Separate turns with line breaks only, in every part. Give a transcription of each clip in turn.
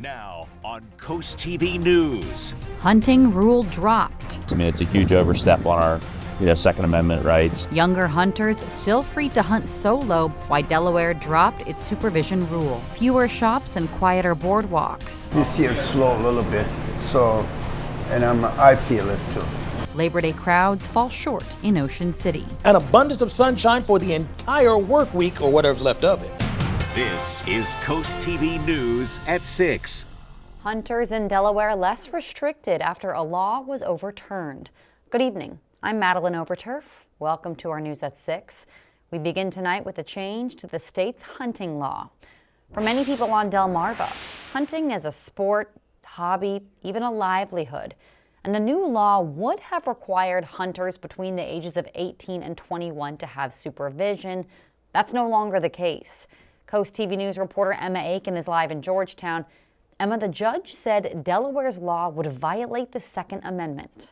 Now on Coast TV News.
Hunting rule dropped.
I mean, it's a huge overstep on our Second Amendment rights.
Younger hunters still free to hunt solo, while Delaware dropped its supervision rule. Fewer shops and quieter boardwalks.
This year slow a little bit, and I feel it too.
Labor Day crowds fall short in Ocean City.
An abundance of sunshine for the entire work week, or whatever's left of it.
This is Coast TV News at 6.
Hunters in Delaware less restricted after a law was overturned. Good evening. I'm Madeline Overturf. Welcome to our News at 6. We begin tonight with a change to the state's hunting law. For many people on Delmarva, hunting is a sport, hobby, even a livelihood. And the new law would have required hunters between the ages of 18 and 21 to have supervision. That's no longer the case. Coast TV News reporter Emma Aiken is live in Georgetown. Emma, the judge said Delaware's law would violate the Second Amendment.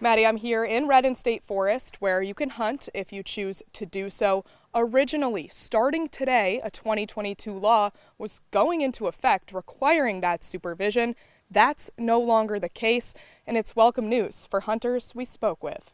Maddie, I'm here in Redden State Forest, where you can hunt if you choose to do so. Originally, starting today, a 2022 law was going into effect requiring that supervision. That's no longer the case, and it's welcome news for hunters we spoke with.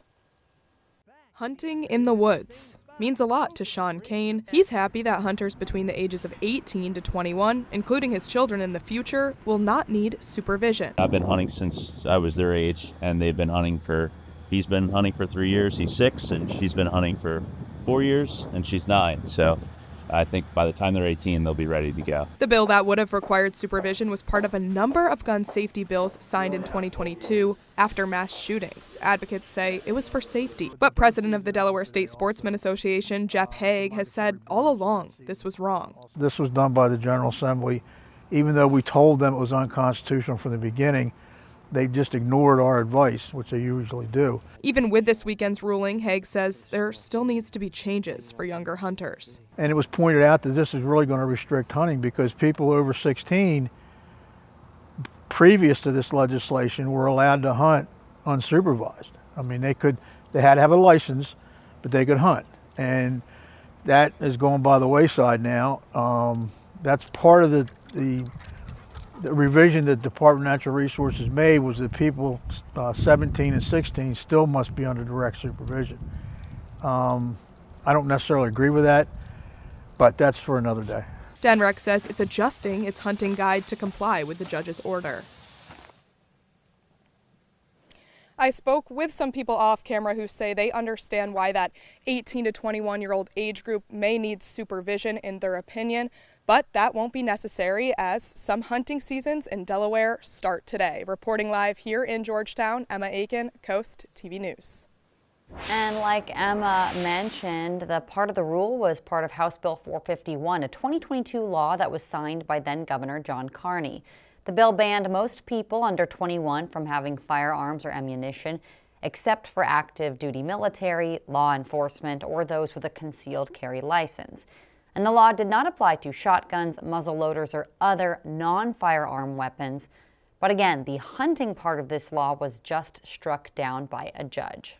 Hunting in the woods means a lot to Sean Kane. He's happy that hunters between the ages of 18 to 21, including his children in the future, will not need supervision.
I've been hunting since I was their age, and he's been hunting for 3 years. He's 6, and she's been hunting for 4 years, and she's 9. So I think by the time they're 18, they'll be ready to go.
The bill that would have required supervision was part of a number of gun safety bills signed in 2022 after mass shootings. Advocates say it was for safety. But president of the Delaware State Sportsman Association, Jeff Haig, has said all along this was wrong.
This was done by the General Assembly. Even though we told them it was unconstitutional from the beginning, they just ignored our advice, which they usually do.
Even with this weekend's ruling, Haig says there still needs to be changes for younger hunters.
And it was pointed out that this is really going to restrict hunting because people over 16, previous to this legislation, were allowed to hunt unsupervised. I mean, they had to have a license, but they could hunt. And that is going by the wayside now. That's part of the revision that the Department of Natural Resources made was that people 17 and 16 still must be under direct supervision. I don't necessarily agree with that, but that's for another day.
DNREC says it's adjusting its hunting guide to comply with the judge's order. I spoke with some people off camera who say they understand why that 18 to 21-year-old age group may need supervision in their opinion. But that won't be necessary as some hunting seasons in Delaware start today. Reporting live here in Georgetown, Emma Aiken, Coast TV News.
And like Emma mentioned, the part of the rule was part of House Bill 451, a 2022 law that was signed by then Governor John Carney. The bill banned most people under 21 from having firearms or ammunition, except for active duty military, law enforcement, or those with a concealed carry license. And the law did not apply to shotguns, muzzle loaders, or other non-firearm weapons. But again, the hunting part of this law was just struck down by a judge.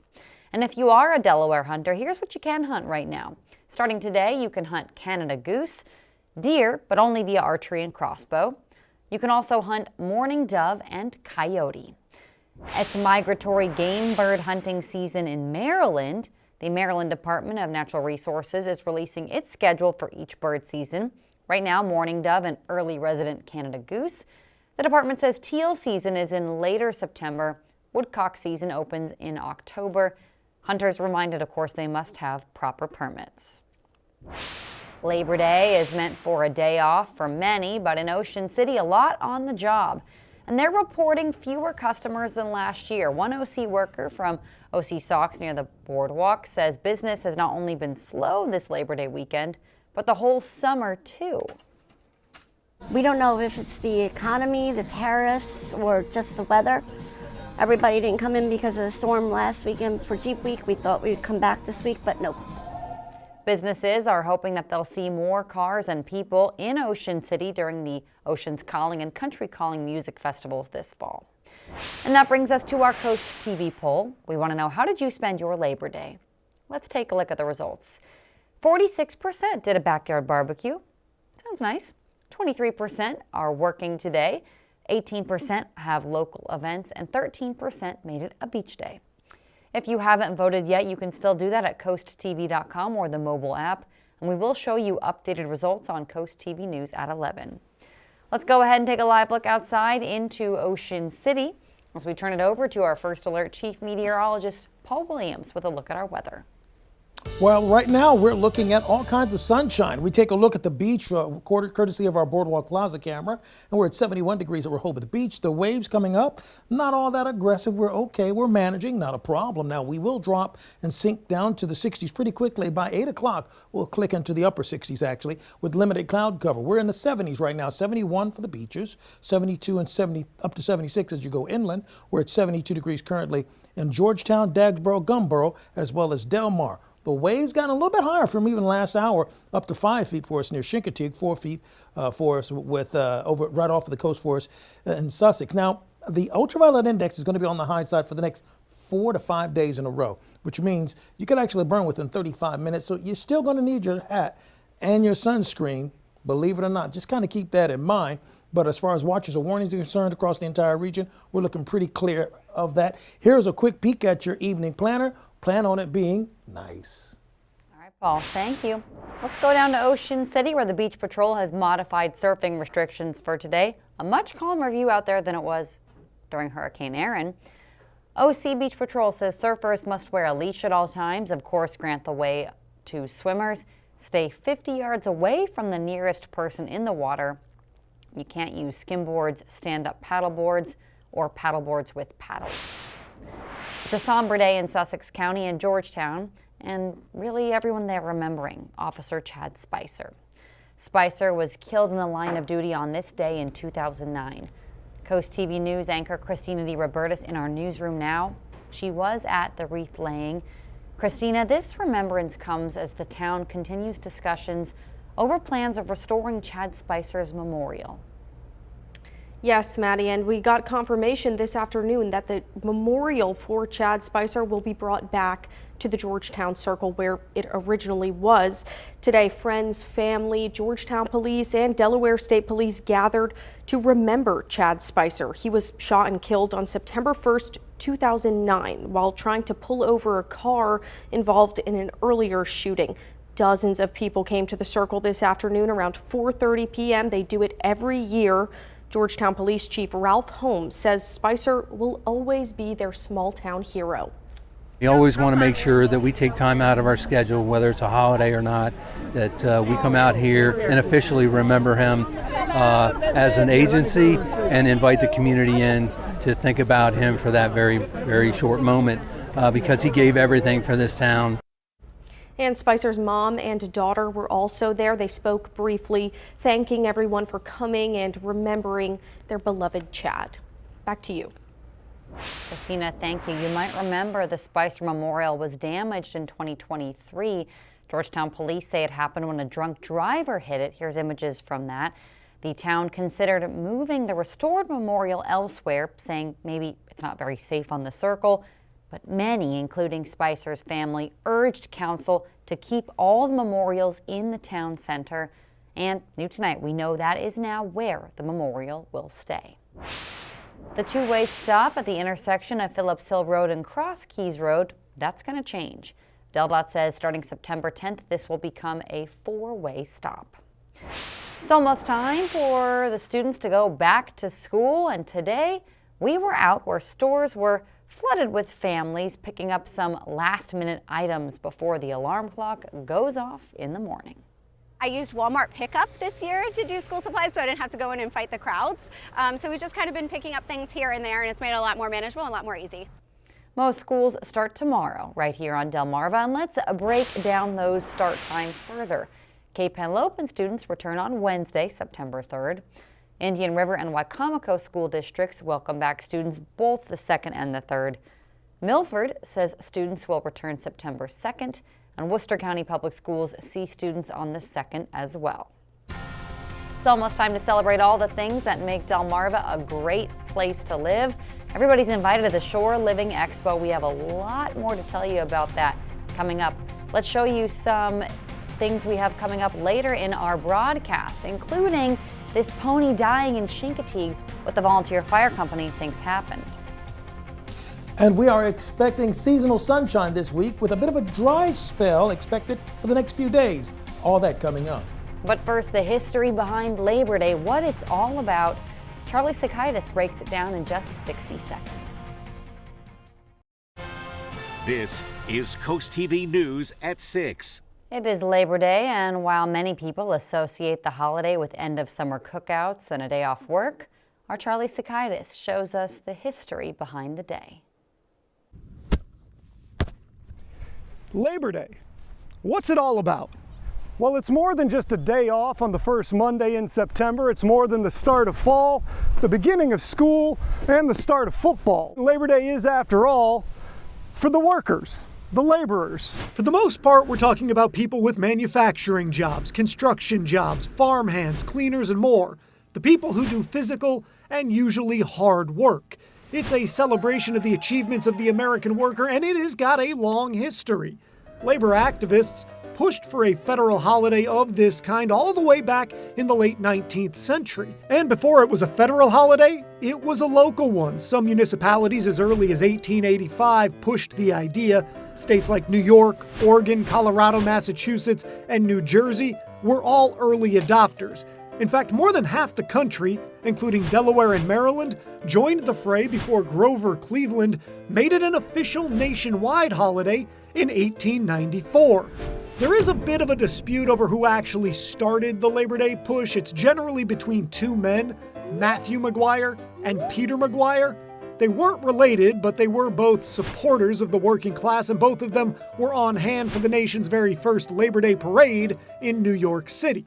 And if you are a Delaware hunter, here's what you can hunt right now. Starting today, you can hunt Canada goose, deer, but only via archery and crossbow. You can also hunt mourning dove and coyote. It's migratory game bird hunting season in Maryland. The Maryland Department of Natural Resources is releasing its schedule for each bird season. Right now, mourning dove and early resident Canada goose. The department says teal season is in later September. Woodcock season opens in October. Hunters reminded, of course, they must have proper permits. Labor Day is meant for a day off for many, but in Ocean City, a lot on the job. And they're reporting fewer customers than last year. One OC worker from OC Socks near the boardwalk says business has not only been slow this Labor Day weekend, but the whole summer too.
We don't know if it's the economy, the tariffs, or just the weather. Everybody didn't come in because of the storm last weekend for Jeep Week. We thought we'd come back this week, but nope.
Businesses are hoping that they'll see more cars and people in Ocean City during the Oceans Calling and Country Calling music festivals this fall. And that brings us to our Coast TV poll. We want to know, how did you spend your Labor Day? Let's take a look at the results. 46% did a backyard barbecue. Sounds nice. 23% are working today, 18% have local events, and 13% made it a beach day. If you haven't voted yet, you can still do that at CoastTV.com or the mobile app, and we will show you updated results on Coast TV News at 11. Let's go ahead and take a live look outside into Ocean City as we turn it over to our First Alert Chief Meteorologist, Paul Williams, with a look at our weather.
Well, right now we're looking at all kinds of sunshine. We take a look at the beach, courtesy of our Boardwalk Plaza camera, and we're at 71 degrees at Rehoboth Beach. The waves coming up, not all that aggressive. We're okay. We're managing, not a problem. Now, we will drop and sink down to the 60s pretty quickly. By 8 o'clock, we'll click into the upper 60s, actually, with limited cloud cover. We're in the 70s right now, 71 for the beaches, 72 and 70 up to 76 as you go inland. We're at 72 degrees currently in Georgetown, Dagsboro, Gumboro, as well as Del Mar. The waves got a little bit higher from even last hour, up to 5 feet for us near Chincoteague, 4 feet for us with over right off of the coast for us in Sussex. Now, the ultraviolet index is going to be on the high side for the next 4 to 5 days in a row, which means you could actually burn within 35 minutes. So you're still going to need your hat and your sunscreen, believe it or not. Just kind of keep that in mind. But as far as watches or warnings are concerned across the entire region, we're looking pretty clear of that. Here's a quick peek at your evening planner. Plan on it being nice.
All right, Paul, thank you. Let's go down to Ocean City, where the Beach Patrol has modified surfing restrictions for today. A much calmer view out there than it was during Hurricane Erin. OC Beach Patrol says surfers must wear a leash at all times, of course, grant the way to swimmers. Stay 50 yards away from the nearest person in the water. You can't use skimboards, stand-up paddleboards, or paddleboards with paddles. It's a somber day in Sussex County and Georgetown, and really everyone there remembering Officer Chad Spicer. Spicer was killed in the line of duty on this day in 2009. Coast TV News anchor Christina DiRobertis in our newsroom now. She was at the wreath laying. Christina, this remembrance comes as the town continues discussions over plans of restoring Chad Spicer's memorial.
Yes, Maddie, and we got confirmation this afternoon that the memorial for Chad Spicer will be brought back to the Georgetown Circle where it originally was. Today, friends, family, Georgetown Police, and Delaware State Police gathered to remember Chad Spicer. He was shot and killed on September 1st, 2009, while trying to pull over a car involved in an earlier shooting. Dozens of people came to the circle this afternoon around 4:30 p.m. They do it every year. Georgetown Police Chief Ralph Holmes says Spicer will always be their small town hero.
We always want to make sure that we take time out of our schedule, whether it's a holiday or not, that we come out here and officially remember him as an agency and invite the community in to think about him for that very, very short moment because he gave everything for this town.
And Spicer's mom and daughter were also there. They spoke briefly, thanking everyone for coming and remembering their beloved Chad. Back to you.
Christina, thank you. You might remember the Spicer Memorial was damaged in 2023. Georgetown police say it happened when a drunk driver hit it. Here's images from that. The town considered moving the restored memorial elsewhere, saying maybe it's not very safe on the circle. But many, including Spicer's family, urged council to keep all the memorials in the town center. And new tonight, we know that is now where the memorial will stay. The two-way stop at the intersection of Phillips Hill Road and Cross Keys Road, that's going to change. DelDOT says starting September 10th, this will become a four-way stop. It's almost time for the students to go back to school, and today we were out where stores were flooded with families picking up some last-minute items before the alarm clock goes off in the morning.
I used Walmart pickup this year to do school supplies, so I didn't have to go in and fight the crowds. So we've just kind of been picking up things here and there, and it's made it a lot more manageable and a lot more easy.
Most schools start tomorrow right here on Delmarva, and let's break down those start times further. Cape Henlopen students return on Wednesday, September 3rd. Indian River and Wicomico school districts welcome back students both the 2nd and the 3rd. Milford says students will return September 2nd, and Worcester County Public Schools see students on the 2nd as well. It's almost time to celebrate all the things that make Delmarva a great place to live. Everybody's invited to the Shore Living Expo. We have a lot more to tell you about that coming up. Let's show you some things we have coming up later in our broadcast, including this pony dying in Chincoteague, what the volunteer fire company thinks happened.
And we are expecting seasonal sunshine this week with a bit of a dry spell expected for the next few days. All that coming up.
But first, the history behind Labor Day, what it's all about. Charlie Sakaitis breaks it down in just 60 seconds.
This is Coast TV News at 6.
It is Labor Day, and while many people associate the holiday with end of summer cookouts and a day off work, our Charlie Sakaitis shows us the history behind the day.
Labor Day. What's it all about? Well, it's more than just a day off on the first Monday in September. It's more than the start of fall, the beginning of school, and the start of football. Labor Day is, after all, for the workers, the laborers. For the most part, we're talking about people with manufacturing jobs, construction jobs, farmhands, cleaners, and more. The people who do physical and usually hard work. It's a celebration of the achievements of the American worker, and it has got a long history. Labor activists pushed for a federal holiday of this kind all the way back in the late 19th century. And before it was a federal holiday, it was a local one. Some municipalities as early as 1885 pushed the idea. States like New York, Oregon, Colorado, Massachusetts, and New Jersey were all early adopters. In fact, more than half the country, including Delaware and Maryland, joined the fray before Grover Cleveland made it an official nationwide holiday in 1894. There is a bit of a dispute over who actually started the Labor Day push. It's generally between two men, Matthew McGuire and Peter McGuire. They weren't related, but they were both supporters of the working class, and both of them were on hand for the nation's very first Labor Day parade in New York City.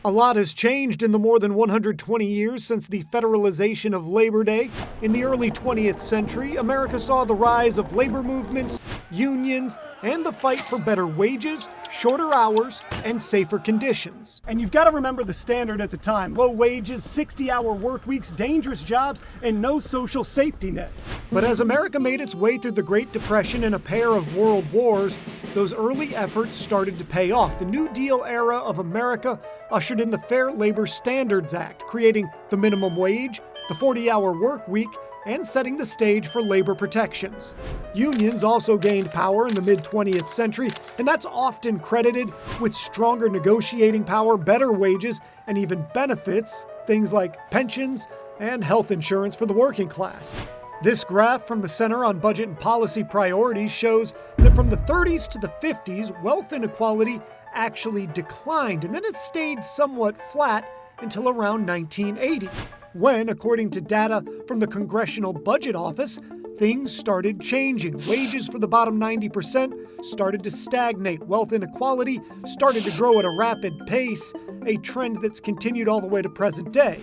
A lot has changed in the more than 120 years since the federalization of Labor Day. In the early 20th century, America saw the rise of labor movements, unions, and the fight for better wages, shorter hours, and safer conditions. And you've got to remember the standard at the time: low wages, 60-hour work weeks, dangerous jobs, and no social safety net. But as America made its way through the Great Depression and a pair of world wars, those early efforts started to pay off. The New Deal era of America ushered in the Fair Labor Standards Act, creating the minimum wage, the 40-hour work week, and setting the stage for labor protections. Unions also gained power in the mid-20th century, and that's often credited with stronger negotiating power, better wages, and even benefits, things like pensions and health insurance for the working class. This graph from the Center on Budget and Policy Priorities shows that from the 30s to the 50s, wealth inequality actually declined, and then it stayed somewhat flat until around 1980. When, according to data from the Congressional Budget Office, things started changing. Wages for the bottom 90% started to stagnate. Wealth inequality started to grow at a rapid pace, a trend that's continued all the way to present day.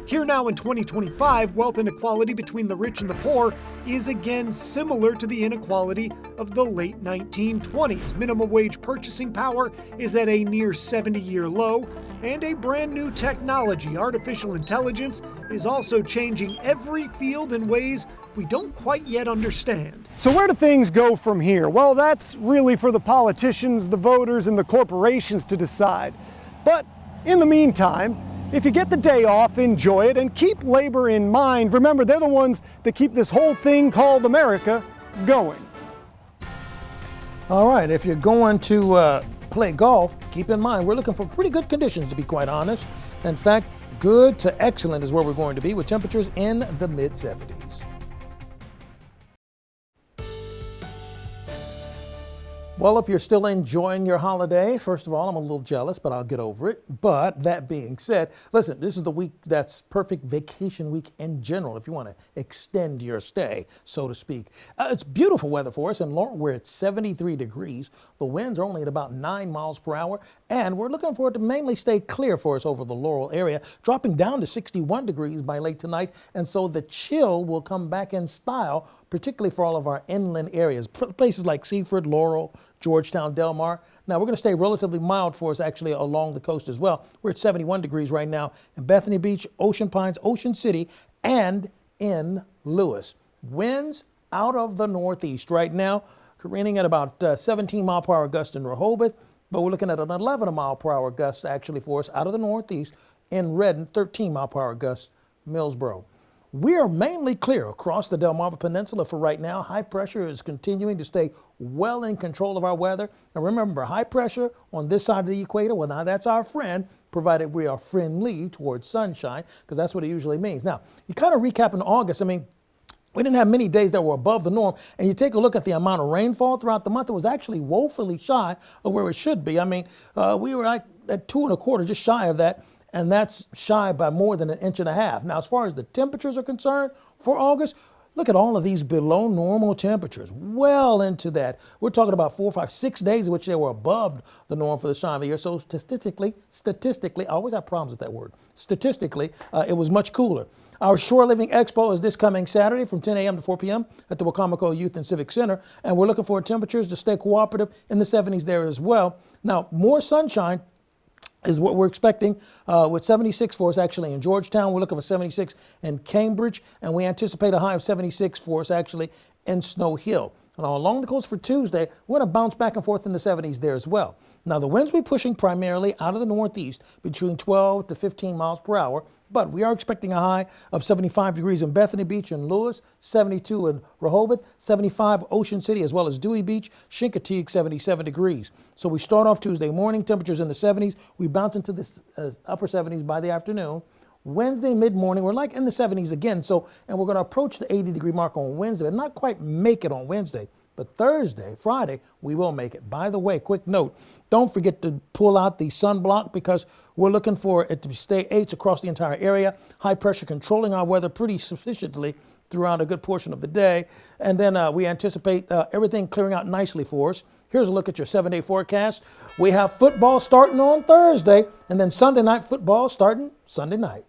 Here now in 2025, wealth inequality between the rich and the poor is again similar to the inequality of the late 1920s. Minimum wage purchasing power is at a near 70-year low, and a brand new technology, artificial intelligence, is also changing every field in ways we don't quite yet understand. So where do things go from here? Well, that's really for the politicians, the voters, and the corporations to decide. But in the meantime, if you get the day off, enjoy it, and keep labor in mind. Remember, they're the ones that keep this whole thing called America going.
All right, if you're going to play golf, keep in mind we're looking for pretty good conditions, to be quite honest. In fact, good to excellent is where we're going to be, with temperatures in the mid-70s. Well, if you're still enjoying your holiday, first of all, I'm a little jealous, but I'll get over it. But that being said, listen, this is the week that's perfect vacation week in general, if you want to extend your stay, so to speak. It's beautiful weather for us. In Laurel, we're at 73 degrees. The winds are only at about 9 miles per hour, and we're looking for it to mainly stay clear for us over the Laurel area, dropping down to 61 degrees by late tonight. And so the chill will come back in style, particularly for all of our inland areas, places like Seaford, Laurel, Georgetown, Del Mar. Now, we're going to stay relatively mild for us actually along the coast as well. We're at 71 degrees right now in Bethany Beach, Ocean Pines, Ocean City, and in Lewis. Winds out of the northeast right now, careening at about 17 mile per hour gust in Rehoboth, but we're looking at an 11-mile-per-hour gust actually for us out of the northeast in Redden, 13-mile-per-hour gust, Millsboro. We are mainly clear across the Delmarva Peninsula for right now. High pressure is continuing to stay well in control of our weather. And remember, high pressure on this side of the equator, well, now that's our friend, provided we are friendly towards sunshine, because that's what it usually means. Now, you kind of recap in August. I mean, we didn't have many days that were above the norm, and you take a look at the amount of rainfall throughout the month, it was actually woefully shy of where it should be. I mean, we were like at 2 1/4, just shy of that, and that's shy by more than 1.5 inches. Now, as far as the temperatures are concerned for August, look at all of these below normal temperatures, well into that. We're talking about 4, 5, 6 days in which they were above the norm for this time of year. So statistically, I always have problems with that word. Statistically, it was much cooler. Our Shore Living Expo is this coming Saturday from 10 a.m. to 4 p.m. at the Wacomico Youth and Civic Center, and we're looking for temperatures to stay cooperative in the 70s there as well. Now, more sunshine is what we're expecting with 76 for us actually in Georgetown. We're looking for 76 in Cambridge, and we anticipate a high of 76 for us actually in Snow Hill. Now, along the coast for Tuesday, we're going to bounce back and forth in the 70s there as well. Now, the winds will be pushing primarily out of the northeast between 12 to 15 miles per hour, but we are expecting a high of 75 degrees in Bethany Beach and Lewis, 72 in Rehoboth, 75 Ocean City, as well as Dewey Beach, Chincoteague, 77 degrees. So we start off Tuesday morning, temperatures in the 70s. We bounce into the upper 70s by the afternoon. Wednesday mid-morning, we're like in the 70s again. And we're going to approach the 80-degree mark on Wednesday, but not quite make it on Wednesday. But Thursday, Friday, we will make it. By the way, quick note, don't forget to pull out the sunblock because we're looking for it to stay 8s across the entire area. High pressure controlling our weather pretty sufficiently throughout a good portion of the day. And then we anticipate everything clearing out nicely for us. Here's a look at your 7-day forecast. We have football starting on Thursday, and then Sunday night football starting Sunday night.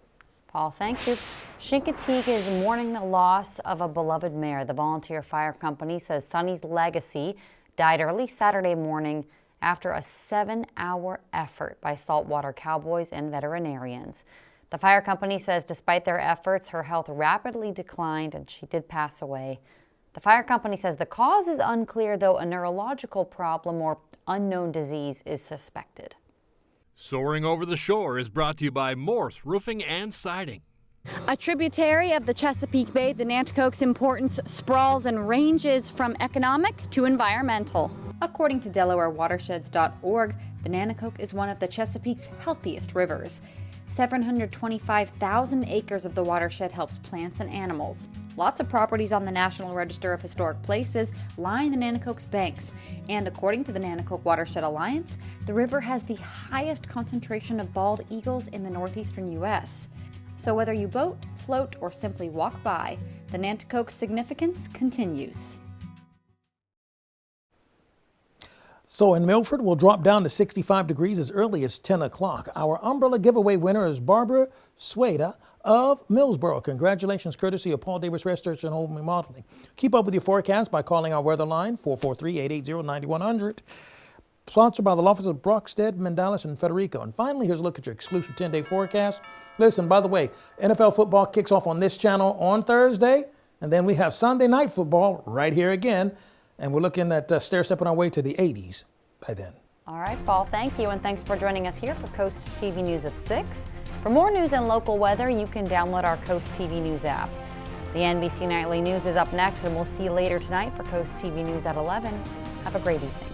Paul, thank you. Chincoteague is mourning the loss of a beloved mayor. The volunteer fire company says Sonny's legacy died early Saturday morning after a 7-hour effort by saltwater cowboys and veterinarians. The fire company says despite their efforts, her health rapidly declined and she did pass away. The fire company says the cause is unclear, though a neurological problem or unknown disease is suspected.
Soaring Over the Shore is brought to you by Morse Roofing and Siding.
A tributary of the Chesapeake Bay, the Nanticoke's importance sprawls and ranges from economic to environmental.
According to DelawareWatersheds.org, the Nanticoke is one of the Chesapeake's healthiest rivers. 725,000 acres of the watershed helps plants and animals. Lots of properties on the National Register of Historic Places line the Nanticoke's banks. And according to the Nanticoke Watershed Alliance, the river has the highest concentration of bald eagles in the northeastern U.S. So whether you boat, float, or simply walk by, the Nanticoke's significance continues.
So in Milford, we'll drop down to 65 degrees as early as 10 o'clock. Our umbrella giveaway winner is Barbara Sueda of Millsboro. Congratulations, courtesy of Paul Davis Research and Home Remodeling. Keep up with your forecast by calling our weather line, 443-880-9100. Sponsored by the law offices of Brockstead, Mendalis, and Federico. And finally, here's a look at your exclusive 10-day forecast. Listen, by the way, NFL football kicks off on this channel on Thursday, and then we have Sunday night football right here again. And we're looking at stair-stepping our way to the 80s by then.
All right, Paul, thank you. And thanks for joining us here for Coast TV News at 6. For more news and local weather, you can download our Coast TV News app. The NBC Nightly News is up next, and we'll see you later tonight for Coast TV News at 11. Have a great evening.